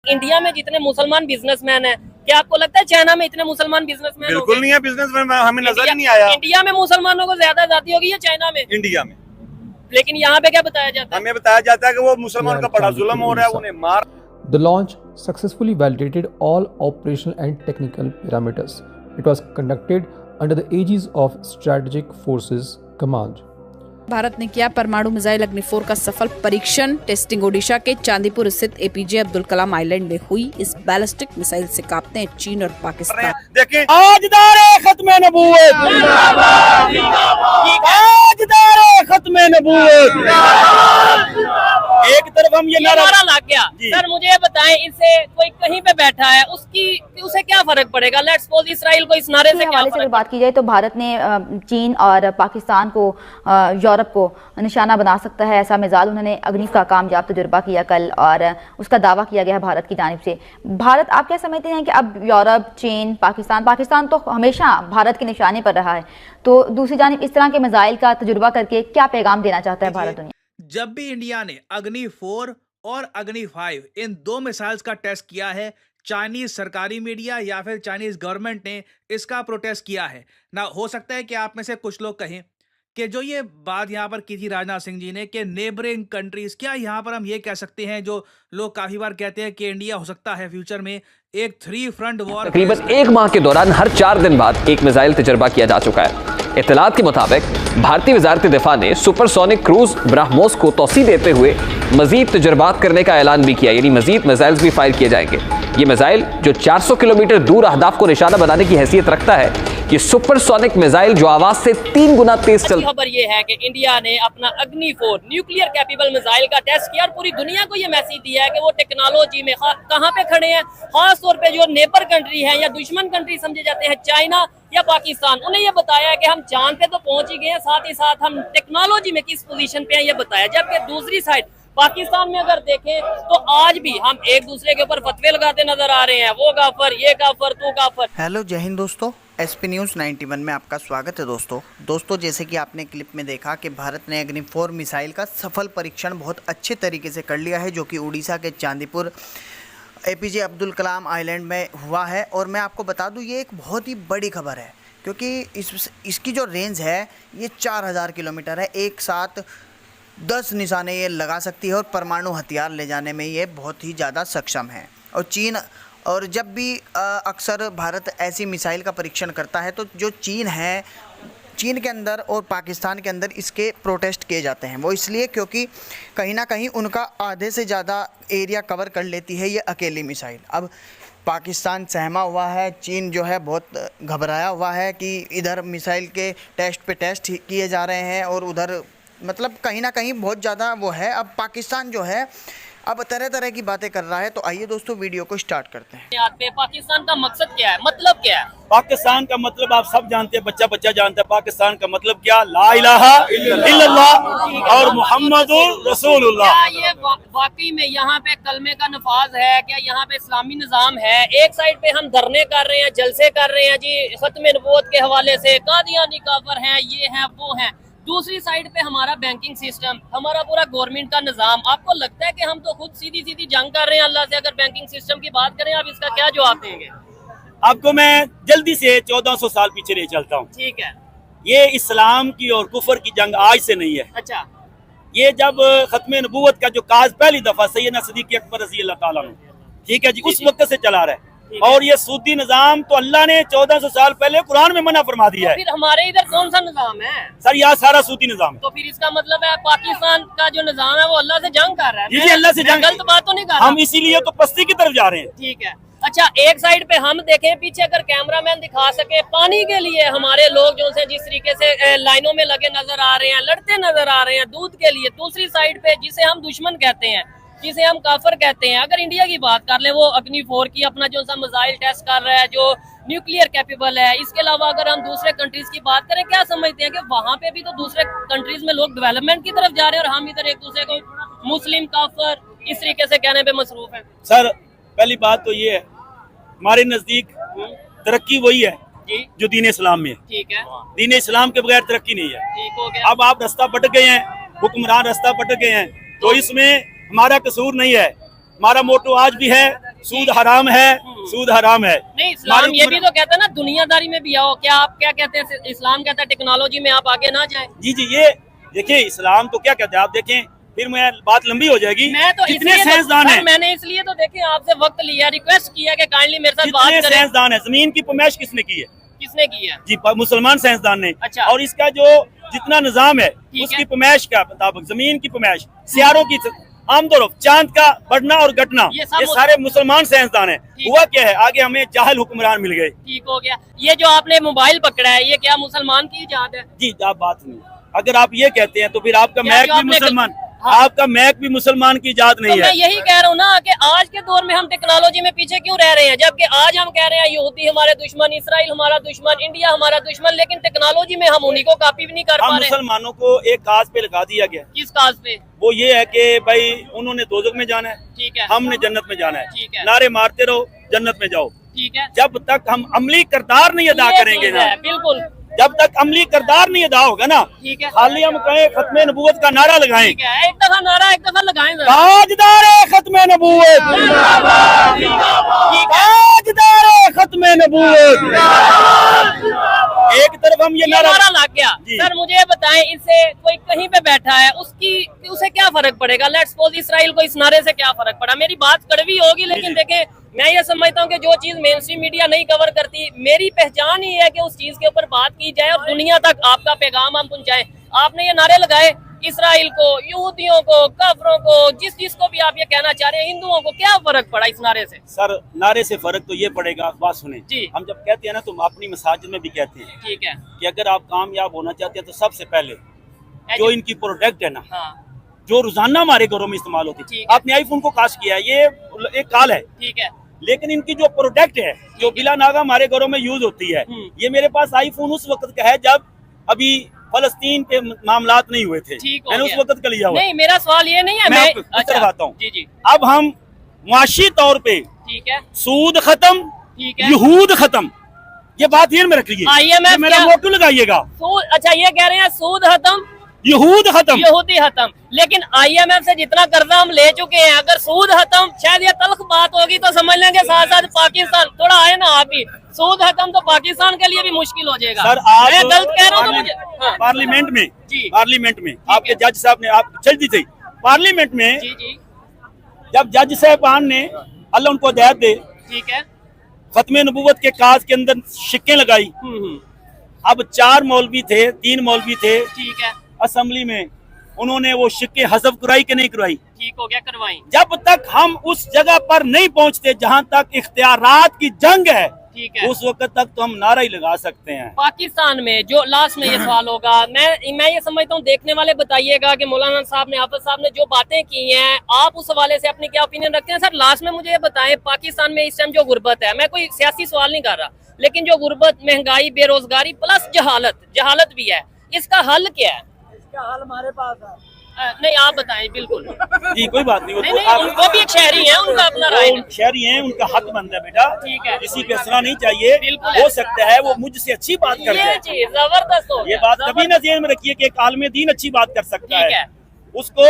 India में जितने मुसलमान बिजनेसमैन हैं, क्या आपको लगता है चाइना में इतने मुसलमान बिजनेसमैन? बिल्कुल नहीं है बिजनेसमैन, हमें नजर ही नहीं आया। इंडिया में मुसलमानों को ज्यादा आजादी होगी या चाइना में? इंडिया में। लेकिन यहाँ पे क्या बताया जाता है? हमें बताया जाता है कि वो मुसलमानों का बड़ा जुल्म हो रहा है, उन्हें मार। The launch successfully validated all operational and technical parameters. It was conducted under the aegis of Strategic Forces Command. Bharat ने किया परमाणु मिसाइल अग्नि 4 का सफल परीक्षण। टेस्टिंग ओडिशा के चांदीपुर स्थित एपीजे अब्दुल कलाम आइलैंड में हुई। इस बैलिस्टिक मिसाइल से कांपते हैं चीन और पाकिस्तान। देखें, ताजदारे खत्मे नबूवत, ताजदारे खत्मे नबूवत। एक तरफ हम ये नारा लग गया। सर मुझे बताएं, इससे कोई कहीं पे बैठा है उसे क्या फर्क पड़ेगा? लेट्स सपोज इसराइल को इस नारे से क्या हवाले से बात की जाए तो भारत ने चीन और पाकिस्तान को, यूरोप को निशाना बना सकता है ऐसा मिसाइल उन्होंने अग्नि का कामयाब तजुर्बा किया कल, और उसका दावा किया गया है भारत की जानिब से। भारत, आप क्या समझते हैं कि अब यूरोप, चीन, पाकिस्तान तो हमेशा भारत के निशाने पर रहा है, तो दूसरी जानिब इस तरह के मिसाइल का तजुर्बा करके क्या पैगाम देना चाहता है भारत दुनिया? जब भी इंडिया ने अग्नि 4 और अग्नि 5 इन 2 मिसाइल्स का टेस्ट किया है, चाइनीज सरकारी मीडिया या फिर चाइनीज गवर्नमेंट ने इसका प्रोटेस्ट किया है ना। हो सकता है कि आप में से कुछ लोग कहें कि जो ये बात यहाँ पर की थी राजनाथ सिंह जी ने कि नेबरिंग कंट्रीज, क्या यहाँ पर हम ये कह सकते हैं जो लोग काफी बार कहते हैं कि इंडिया हो सकता है फ्यूचर में एक 3 फ्रंट वॉर? तकरीबन 1 माह के दौरान हर 4 दिन बाद एक मिसाइल तजर्बा किया जा चुका है। इत्तलात के मुताबिक भारतीय वजारत दिफा ने सुपरसोनिक क्रूज ब्रह्मोस को तौसीह देते हुए मजीद तजर्बात करने का ऐलान भी किया, यानी मजीद मिसाइल्स भी फायर किए जाएंगे। ये मिसाइल जो 400 किलोमीटर दूर अहदाफ को निशाना बनाने की हैसियत रखता है, ये सुपरसोनिक मिसाइल जो आवाज से 3 गुना तेज चलता है। खबर ये है कि इंडिया ने अपना अग्नि 4 न्यूक्लियर कैपेबल मिसाइल का टेस्ट किया और पूरी दुनिया को ये मैसेज दिया है कि वो टेक्नोलॉजी में कहाँ पे खड़े हैं। खास तौर पे जो नेबर कंट्री है या दुश्मन कंट्री समझे जाते हैं, चाइना या पाकिस्तान, उन्हें ये बताया है कि हम चांद पे तो पहुंच ही गए हैं, साथ ही साथ हम टेक्नोलॉजी में किस पोजीशन पे हैं ये बताया। जबकि दूसरी साइड पाकिस्तान में अगर देखें तो आज भी हम एक दूसरे के ऊपर फतवे लगाते नजर आ रहे हैं, वो काफर, ये काफर, तू काफर। हेलो, जय हिंद दोस्तों, एसपी न्यूज़ 91 में आपका स्वागत है। दोस्तों जैसे कि आपने क्लिप में देखा कि भारत ने अग्नि 4 मिसाइल का सफल परीक्षण बहुत अच्छे तरीके से कर लिया है, जो कि उड़ीसा के चांदीपुर एपीजे अब्दुल कलाम आइलैंड में हुआ है। और मैं आपको बता दूं, ये एक बहुत ही बड़ी खबर है, क्योंकि इसकी जो रेंज है ये 4000 किलोमीटर है। एक साथ 10 निशाने ये लगा सकती है और परमाणु हथियार ले जाने में ये बहुत ही ज़्यादा सक्षम है। और जब भी अक्सर भारत ऐसी मिसाइल का परीक्षण करता है तो जो चीन है, चीन के अंदर और पाकिस्तान के अंदर इसके प्रोटेस्ट किए जाते हैं। वो इसलिए क्योंकि कहीं ना कहीं उनका आधे से ज़्यादा एरिया कवर कर लेती है ये अकेली मिसाइल। अब पाकिस्तान सहमा हुआ है, चीन जो है बहुत घबराया हुआ है कि इधर मिसाइल के टेस्ट पे टेस्ट किए जा रहे हैं और उधर मतलब कहीं ना कहीं बहुत ज़्यादा वो है। अब पाकिस्तान जो है अब तरह तरह की बातें कर रहा है। तो आइए दोस्तों वीडियो को स्टार्ट करते हैं। पाकिस्तान का मकसद क्या है, मतलब क्या है? पाकिस्तान का मतलब आप सब जानते हैं, बच्चा जानता है पाकिस्तान का मतलब क्या। ला इलाहा इल्लल्लाह और मुहम्मदुर रसूलुल्लाह। क्या ये वाकई में यहाँ पे कलमे का नफाज है? क्या यहाँ पे इस्लामी निजाम है? एक साइड पे हम धरने कर रहे हैं, जलसे कर रहे हैं जी खत्म नबूवत के हवाले से, कादियानी काफिर हैं, ये हैं वो हैं। दूसरी साइड पे हमारा बैंकिंग सिस्टम, हमारा पूरा गवर्नमेंट का निजाम। आपको लगता है कि हम तो खुद सीधी सीधी जंग कर रहे हैं अल्लाह से? अगर बैंकिंग सिस्टम की बात करें, आप इसका क्या जवाब देंगे? आपको मैं जल्दी से 1400 साल पीछे ले चलता हूँ। ठीक है। ये इस्लाम की और कुफर की जंग आज से नहीं है। अच्छा। ये जब खत्म नबूवत का जो काज पहली दफा सैयदना सिद्दीक़ अकबर रज़ी अल्लाह ताला अन्हु, ठीक है जी, उस वक्त से चला रहा है। और ये सूदी निजाम तो अल्लाह ने 1400 साल पहले कुरान में मना फरमा दिया है। फिर हमारे इधर कौन सा निजाम है? सर यहाँ सारा सूदी निजाम है। तो फिर इसका मतलब है पाकिस्तान का जो निजाम है वो अल्लाह से जंग कर रहा है। जी अल्लाह से जंग, गलत बात तो नहीं कर रहा। हम इसीलिए तो पस्ती की तरफ जा रहे हैं। ठीक है। अच्छा, एक साइड पे हम देखें, पीछे अगर कैमरामैन दिखा सके, पानी के लिए हमारे लोग जो से जिस तरीके से लाइनों में लगे नजर आ रहे हैं, लड़ते नजर आ रहे हैं दूध के लिए। दूसरी साइड पे जिसे हम दुश्मन कहते हैं, जिसे हम काफर कहते हैं, अगर इंडिया की बात कर ले, वो अग्नि 4 की अपना जो सा मिसाइल टेस्ट कर रहा है जो न्यूक्लियर कैपेबल है। इसके अलावा अगर हम दूसरे कंट्रीज की बात करें, क्या समझते हैं कि वहाँ पे भी तो दूसरे कंट्रीज में लोग डेवलपमेंट की तरफ जा रहे हैं और हम इधर एक दूसरे को मुस्लिम, काफर इस तरीके से कहने पे मसरूफ है? सर पहली बात तो ये है, हमारे नजदीक तरक्की वही है जो दीन इस्लाम में है। ठीक है। दीन इस्लाम के बगैर तरक्की नहीं है। ठीक हो गया। अब आप रास्ता भटक गए हैं, हुक्मरान रास्ता भटक गए हैं, तो इसमें हमारा कसूर नहीं है। हमारा मोटो आज भी है सूद हराम है, सूद हराम है। नहीं, इस्लाम ये भी तो कहता है ना दुनियादारी में भी आओ। क्या आप क्या कहते हैं? इस्लाम कहता है टेक्नोलॉजी में आप आगे ना जाएं। जी जी, ये देखिए इस्लाम तो क्या कहते हैं, आप देखें फिर मैं बात लंबी हो जाएगी। मैं तो कितने इसलिए साइंसदान तो, हैं, मैंने इसलिए तो देखे आपसे वक्त लिया, रिक्वेस्ट किया कि काइंडली मेरे साथ बात कितने करें। साइंसदान है। जमीन की पैमाइश किसने की है? किसने की है? जी, मुसलमान साइंसदान ने। अच्छा। और इसका जो जितना निजाम है उसकी पैमाइश के मुताबिक, जमीन की पैमाइश, सियारों की आमदोरफ, चांद का बढ़ना और घटना, ये सब ये सारे मुसलमान साइंसदान है। हुआ क्या है, आगे हमें जाहिल हुक्मरान मिल गए। ठीक हो गया। ये जो आपने मोबाइल पकड़ा है, ये क्या मुसलमान की इजाद है? जी, आप बात नहीं, अगर आप ये कहते हैं तो फिर आपका क्या मैक जो भी आपने मुसलमान, हाँ। आपका मैक भी मुसलमान की इजाद तो नहीं मैं है। यही कह रहा हूँ ना कि आज के दौर में हम टेक्नोलॉजी में पीछे क्यों रह रहे हैं, जबकि आज हम कह रहे हैं यहूदी हमारे दुश्मन, इसराइल हमारा दुश्मन, इंडिया हमारा दुश्मन, लेकिन टेक्नोलॉजी में हम उन्हीं को कॉपी भी नहीं कर हम पा रहे। मुसलमानों को एक काज पे लगा दिया गया। किस काज पे? वो ये है कि भाई उन्होंने दोजख में जाना है, ठीक है, हमने जन्नत में जाना ठीक है। है। नारे मारते रहो, जन्नत में जाओ। ठीक है, जब तक हम अमली किरदार नहीं अदा ये करेंगे चीज़ ना, है, बिल्कुल जब तक अमली किरदार नहीं अदा होगा ना, ठीक है, खाली हम कहें खत्मे नबूवत का नारा लगाएं, ठीक है। एक दफा नारा एक दफा लगाएं जरा। ताजदार खत्मे नबूवत, ताजदार खत्मे नबूवत। एक तरफ हम ये ये नारा नारा लग गया। जी। सर मुझे ये बताएं, इससे कोई कहीं पे बैठा है, उसे क्या फर्क पड़ेगा? लेट्स सपोज इसराइल को इस नारे से क्या फर्क पड़ा? मेरी बात कड़वी होगी, लेकिन देखें मैं ये समझता हूँ कि जो चीज मेन स्ट्रीम मीडिया नहीं कवर करती, मेरी पहचान ही है कि उस चीज के ऊपर बात की जाए और दुनिया तक आपका पैगाम हम पहुंचाएं। आपने ये नारे लगाए इसराइल को, यहूदियों को, काफरों को, जिस जिसको भी आप ये कहना चाह रहे हैं, हिंदुओं को क्या फर्क पड़ा इस नारे से? सर, नारे से फर्क तो ये पड़ेगा, बात सुने जी। हम जब कहते हैं ना, तो अपनी मसाजिद में भी कहते हैं ठीक है, कि अगर आप कामयाब होना चाहते हैं तो सबसे पहले जो इनकी प्रोडक्ट है ना, हाँ, जो रोजाना हमारे घरों में इस्तेमाल होती है, ठीक है। आपने आईफोन को काश किया है, ये एक काल है, ठीक है, लेकिन इनकी जो प्रोडक्ट है, जो बिला नागा हमारे घरों में यूज होती है, ये मेरे पास आईफोन उस वक्त का है जब अभी फलस्तीन पे मामलात नहीं हुए थे, ठीक हो मैंने उस गया। वक्त का लिया हुआ। नहीं, मेरा सवाल ये नहीं है, मैं आपको इस तरफ आता हूँ। जी जी, अब हम मुआशी तौर पे ठीक है, सूद खत्म, ठीक है। यहूद खत्म, ये बात ध्यान में रखिए। IMF ये मेरा क्या- मोटू लगाइएगा, अच्छा ये कह रहे हैं सूद खत्म, यहूद खत्म। यहूदी खत्म, लेकिन IMF से जितना कर्जा हम ले चुके हैं, अगर सूद खत्म, शायद ये तल्ख बात होगी तो समझ लेंगे, साथ साथ पाकिस्तान थोड़ा आए ना आप भी, सूद खत्म तो पाकिस्तान के लिए भी मुश्किल हो जाएगा। सर, आप मैं गलत कह रहा हूँ तो मुझे हाँ। पार्लियामेंट में, जी। पार्लियामेंट में आपके जज साहब ने, आप चल दी थी पार्लियामेंट में, जी जी, जब जज साहबान ने, अल्लाह उनको हिदायत दे, ठीक है, खत्मे नबूवत के काज के अंदर शिक्कें लगाई। अब 4 मौलवी थे, 3 मौलवी थे ठीक है, असेंबली में, उन्होंने वो शिक्के हज़फ कराई कि नहीं करवाई? ठीक हो गया, करवाई। जब तक हम उस जगह पर नहीं पहुंचते जहां तक इख्तियारात की जंग है, ठीक है, उस वक्त तक तो हम नारा ही लगा सकते हैं। पाकिस्तान में जो लास्ट में ये सवाल होगा, मैं ये समझता हूँ, देखने वाले बताइएगा कि मौलाना साहब ने, हाफिज साहब ने जो बातें की हैं, आप उस हवाले से अपनी क्या ओपिनियन रखते हैं? सर लास्ट में मुझे ये बताएं, पाकिस्तान में इस टाइम जो गुर्बत है, मैं कोई सियासी सवाल नहीं कर रहा, लेकिन जो गुर्बत, महंगाई, बेरोजगारी प्लस जहालत भी है, इसका हल क्या है? इसका हल हमारे पास है। नहीं, आप बताएं। बिल्कुल जी, कोई बात नहीं, नहीं, उनको भी एक शहरी है, उनका अपना राय है। शहरी हैं, उनका हक बनता है बेटा, ठीक है, किसी पे असरा नहीं चाहिए। बिल्कुल। हो सकता है वो मुझसे अच्छी बात कर ये जाए, चीज जबरदस्त हो ये गया, बात कभी ना जेल में रखिए कि एक आलमे दीन अच्छी बात कर सकता ठीक है, उसको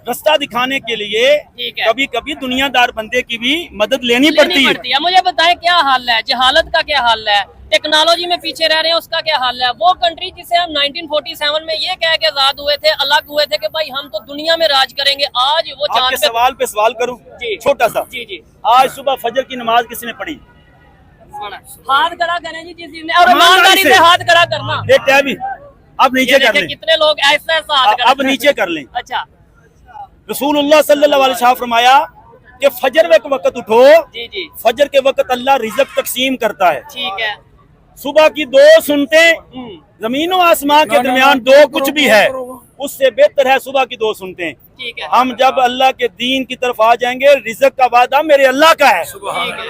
रास्ता दिखाने के लिए ठीक है, कभी कभी दुनियादार बंदे की भी मदद लेनी पड़ती है। मुझे बताएं क्या हाल है, जहालत का क्या हाल है, टेक्नोलॉजी में पीछे रह रहे हैं उसका क्या हाल है? वो कंट्री जिसे हम 1947 में ये कह के आजाद हुए थे, अलग हुए थे कि भाई हम तो दुनिया में राज करेंगे, आज वो आपके चांद सवाल पे सवाल करूं, जी। छोटा सा। जी जी, आज सुबह फजर की नमाज किसने पढ़ी? हाथ खड़ा करें जी, जिस ने, और ईमानदारी से हाथ खड़ा करना। एक है अभी, अब नीचे कर लें, कितने लोग ऐसा हाथ खड़ा अब नीचे कर लें। अच्छा, रसूलुल्लाह सल्लल्लाहु अलैहि वसल्लम फरमाया कि फजर के वक्त उठो, जी जी, फजर के वक्त अल्लाह रिज़्क तकसीम करता है। ठीक है, सुबह की 2 सुनते, जमीन और आसमान के दरमियान 2 कुछ भी है, उससे बेहतर है सुबह की 2 सुनते। ठीक है, हम जब अल्लाह के दीन की तरफ आ जाएंगे, रिज़्क का वादा मेरे अल्लाह का है,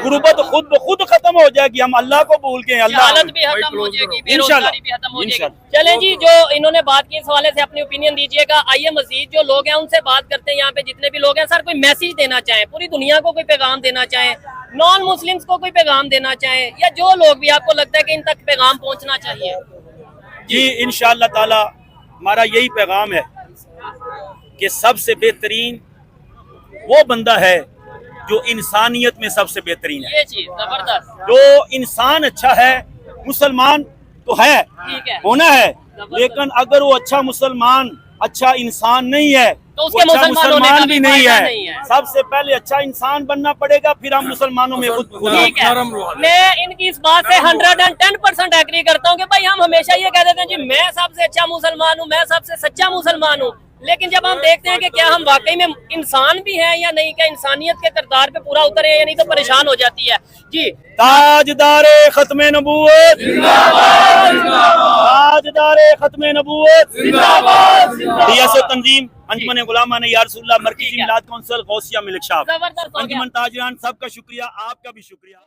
गुर्बत खुद ब खुद खत्म हो जाएगी, हम अल्लाह को भूल गए। जहालत भी खत्म हो जाएगी, बेरोजगारी भी खत्म हो जाएगी। चलें जी, जो इन्होंने बात की, इस हवाले से अपनी ओपिनियन दीजिएगा। आइए मजीद जो लोग हैं उनसे बात करते हैं, यहाँ पे जितने भी लोग हैं। सर कोई मैसेज देना चाहें, पूरी दुनिया को कोई पैगाम देना चाहें, नॉन मुस्लिम्स को कोई पैगाम देना चाहें, या जो लोग भी आपको लगता है कि इन तक पैगाम पहुँचना चाहिए? जी, इंशाअल्लाह ताला हमारा यही पैगाम है कि सबसे बेहतरीन वो बंदा है जो इंसानियत में सबसे बेहतरीन है। ये चीज जबरदस्त। जो इंसान अच्छा है, मुसलमान तो है, ठीक है, होना है, लेकिन अगर वो अच्छा मुसलमान, अच्छा इंसान नहीं है तो उसके वो अच्छा मुसलमान होने का मुसलमान भी भी नहीं फायदा है। नहीं है। सबसे पहले अच्छा इंसान बनना पड़ेगा, फिर हम मुसलमानों में खुद ठीक है, मैं इनकी इस बात से 110% एग्री करता हूँ कि भाई हम हमेशा ये कह देते हैं जी मैं सबसे अच्छा मुसलमान हूँ, मैं सबसे सच्चा मुसलमान हूँ, लेकिन जब हम देखते हैं कि क्या हम वाकई में इंसान भी हैं या नहीं, क्या इंसानियत के किरदार पे पूरा उतरे हैं या नहीं, तो परेशान हो जाती है जी। ताजदारे खत्मे नबूवत जिंदाबाद, ताजदारे खत्मे नबूवत जिंदाबाद, रियासत तंजीम अंजुमन गुलामान या रसूलुल्लाह मरकजी मिलाद काउंसिल गौसिया मिल्क शॉप, जबरदस्त हो गया। अंजुमन ताजरान, सबका शुक्रिया, आपका भी शुक्रिया।